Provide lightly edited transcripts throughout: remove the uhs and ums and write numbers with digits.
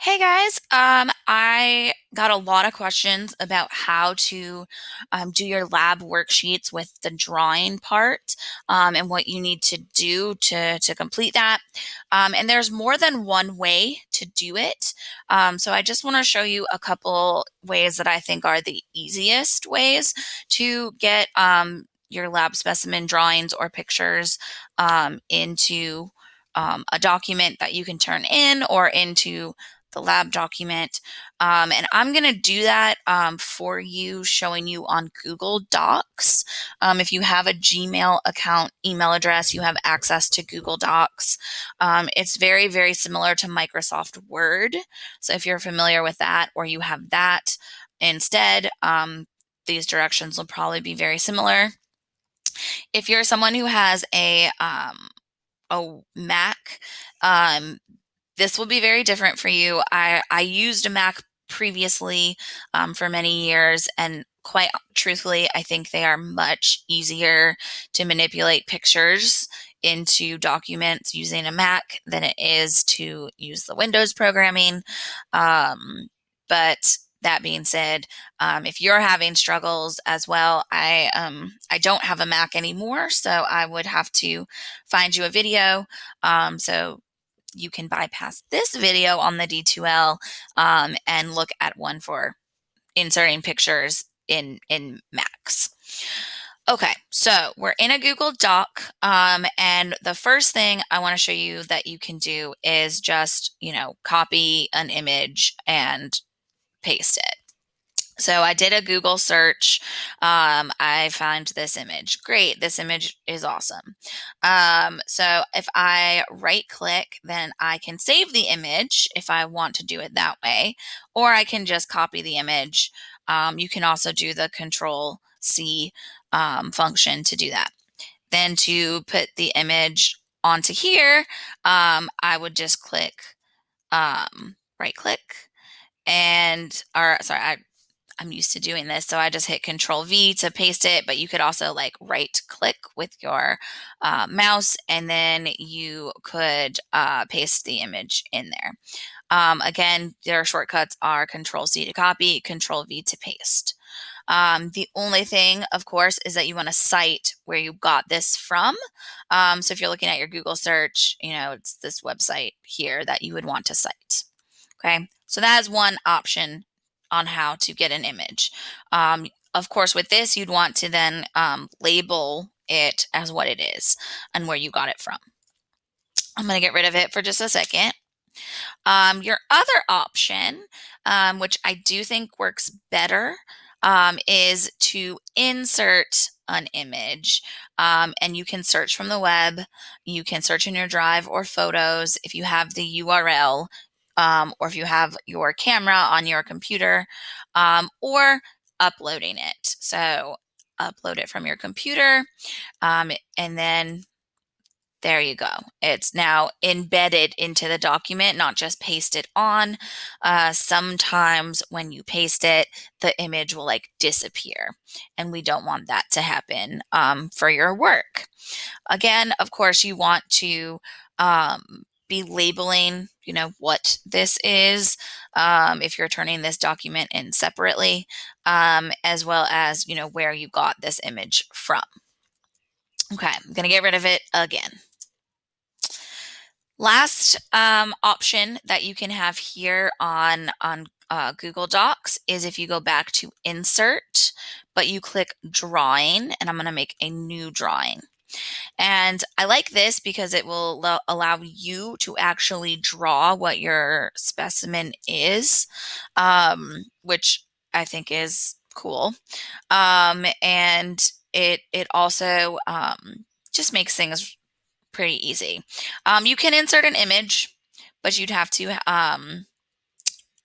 Hey guys, I got a lot of questions about how to do your lab worksheets with the drawing part and what you need to do to complete that. And there's more than one way to do it. So I just want to show you a couple ways that I think are the easiest ways to get your lab specimen drawings or pictures into a document that you can turn in or into the lab document. And I'm going to do that for you, showing you on Google Docs. If you have a Gmail account email address, you have access to Google Docs. It's very, very similar to Microsoft Word. So if you're familiar with that or you have that instead, these directions will probably be very similar. If you're someone who has a Mac, um, this will be very different for you. I used a Mac previously for many years, and quite truthfully, I think they are much easier to manipulate pictures into documents using a Mac than it is to use the Windows programming. But that being said, if you're having struggles as well, I don't have a Mac anymore, so I would have to find you a video. So you can bypass this video on the D2L and look at one for inserting pictures in Macs. Okay, so we're in a Google Doc, and the first thing I want to show you that you can do is just, copy an image and paste it. So I did a Google search. I found this image. Great. This image is awesome. So if I right click, then I can save the image if I want to do it that way, or I can just copy the image. You can also do the Control C function to do that. Then to put the image onto here, I would just click, right click or sorry, I'm used to doing this, so I just hit Control V to paste it, but you could also like right click with your mouse and then you could paste the image in there. Again, their shortcuts are Control C to copy, Control V to paste. The only thing, of course, is that you want to cite where you got this from. So if you're looking at your Google search, it's this website here that you would want to cite. Okay, so that is one option on how to get an image. Of course, with this, you'd want to then label it as what it is and where you got it from. I'm going to get rid of it for just a second. Your other option, which I do think works better, is to insert an image. And you can search from the web. You can search in your Drive or Photos if you have the URL, or if you have your camera on your computer, or uploading it. So upload it from your computer, and then there you go. It's now embedded into the document, not just pasted on. Sometimes when you paste it, the image will like disappear, and we don't want that to happen for your work. Again, of course, you want to be labeling, what this is, if you're turning this document in separately, as well as, where you got this image from. Okay, I'm going to get rid of it again. Last option that you can have here on Google Docs is if you go back to Insert, but you click Drawing, and I'm going to make a new drawing. And I like this because it will allow you to actually draw what your specimen is, which I think is cool. And it also just makes things pretty easy. You can insert an image, but you'd have to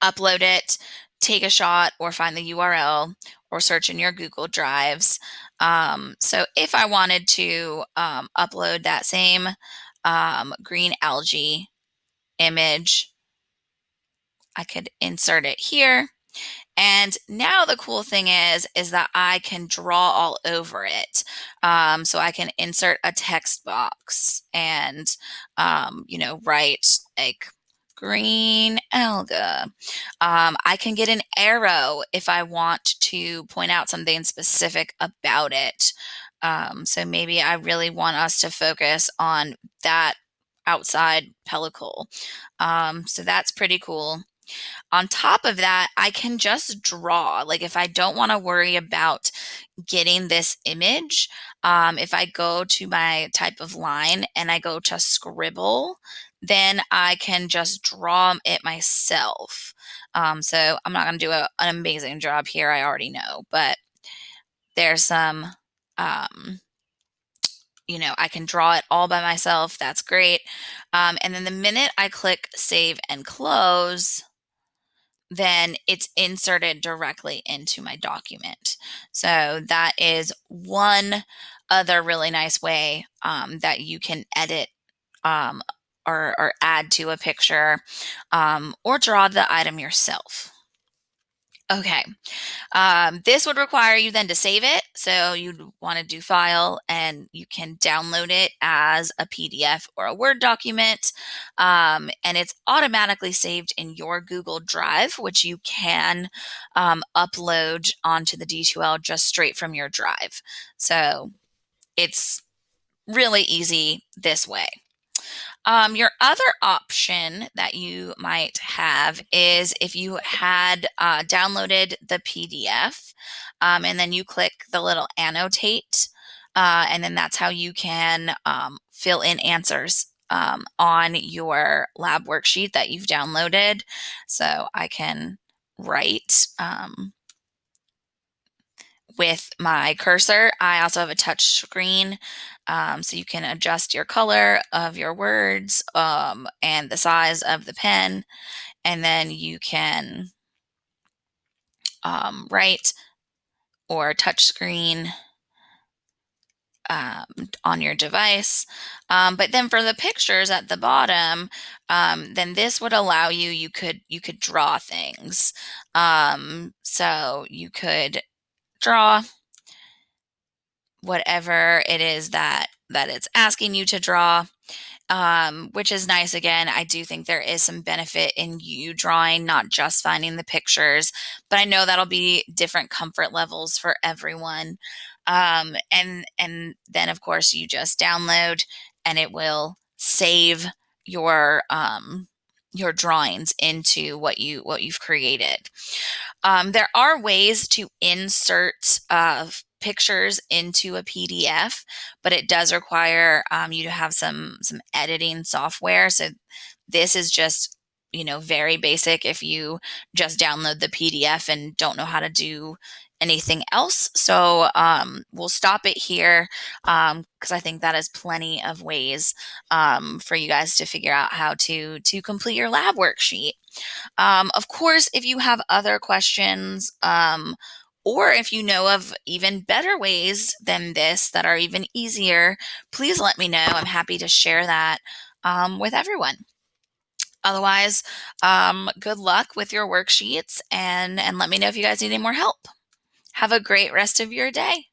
upload it, take a shot, or find the URL, or search in your Google Drives. So if I wanted to upload that same green algae image, I could insert it here. And now the cool thing is that I can draw all over it. So I can insert a text box and, write like green alga. I can get an arrow if I want to point out something specific about it. So maybe I really want us to focus on that outside pellicle. So that's pretty cool. On top of that, I can just draw. Like if I don't want to worry about getting this image, if I go to my type of line and I go to scribble, then I can just draw it myself. So I'm not going to do an amazing job here. I already know, but there's some, um, I can draw it all by myself. That's great. And then the minute I click save and close, then it's inserted directly into my document. So that is one other really nice way that you can edit um, or add to a picture or draw the item yourself. Okay, this would require you then to save it. So you'd want to do file and you can download it as a PDF or a Word document. And it's automatically saved in your Google Drive, which you can upload onto the D2L just straight from your drive. So it's really easy this way. Your other option that you might have is if you had downloaded the PDF and then you click the little annotate, and then that's how you can fill in answers on your lab worksheet that you've downloaded. So I can write with my cursor. I also have a touch screen, so you can adjust your color of your words and the size of the pen, and then you can write or touch screen on your device. But then for the pictures at the bottom, then this would allow you could draw things. So you could draw whatever it is that it's asking you to draw, which is nice. Again, I do think there is some benefit in you drawing, not just finding the pictures, but I know that'll be different comfort levels for everyone. And then of course you just download and it will save your drawings into what you've created. There are ways to insert pictures into a PDF, but it does require you to have some editing software. So this is just very basic if you just download the PDF and don't know how to do anything else. So we'll stop it here because I think that is plenty of ways for you guys to figure out how to complete your lab worksheet. Of course, if you have other questions, or if you know of even better ways than this that are even easier, please let me know. I'm happy to share that with everyone. Otherwise, good luck with your worksheets and let me know if you guys need any more help. Have a great rest of your day.